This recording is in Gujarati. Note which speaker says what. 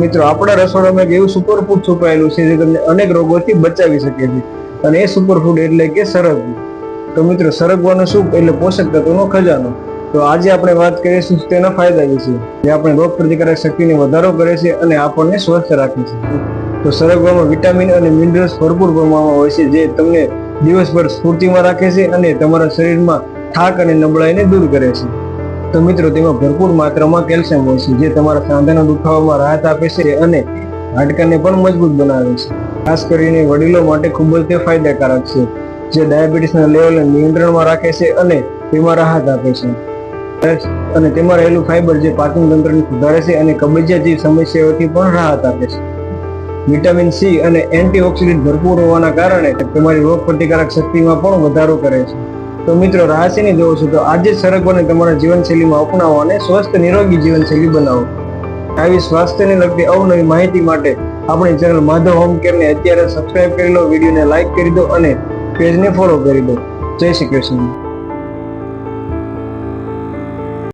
Speaker 1: મિત્રો, આપણા રસોડામાં એક એવું સુપરફૂડ છુપાયેલું છે જે તમને અનેક રોગોથી બચાવી શકે છે, અને એ સુપરફૂડ એટલે કે સરગવું. તો મિત્રો, સરગવાનું સૂપ એટલે પોષક તત્વોનો ખજાનો. તો આજે આપણે વાત કરીશું તેના ફાયદા વિશે, જે આપણે રોગ પ્રતિકારક શક્તિને વધારો કરે છે અને આપણને સ્વસ્થ રાખે છે. તો સરગવામાં વિટામિન અને મિનરલ્સ ભરપૂર પ્રમાણમાં હોય છે, જે તમને દિવસભર સ્ફૂર્તિમાં રાખે છે અને તમારા શરીરમાં થાક અને નબળાઈને દૂર કરે છે. તો મિત્રો, તેમાં ભરપૂર માત્રામાં કેલ્શિયમ હોય છે, જે તમારા સાંધાના દુખાવામાં રાહત આપે છે અને હાડકાને પણ મજબૂત બનાવે છે. ખાસ કરીને વડીલો માટે ખૂબ જ તે ફાયદાકારક છે, જે ડાયાબિટીસના લેવલને નિયંત્રણમાં રાખે છે અને તેમાં રાહત આપે છે. અને તેમાં રહેલું ફાઈબર જે પાચન તંત્રને સુધારે છે અને કબજિયાત જેવી સમસ્યાઓથી પણ રાહત આપે છે. વિટામિન સી અને એન્ટીઓક્સિડન્ટ ભરપૂર હોવાના કારણે તમારી રોગ પ્રતિકારક શક્તિમાં પણ વધારો કરે છે. તો મિત્રો, રાહ શેની જોવો છો? તો આજે જ સરગવાને તમારા જીવનશૈલીમાં અપનાવો અને સ્વસ્થ નિરોગી જીવનશૈલી બનાવો. આવી સ્વાસ્થ્યને લગતી અવનવી માહિતી માટે આપણી ચેનલ માધવ હોમ કેરને અત્યારે સબસ્ક્રાઇબ કરી લો, વિડીયોને લાઇક કરી દો અને પેજને ફોલો કરી દો. જય શ્રી કૃષ્ણ.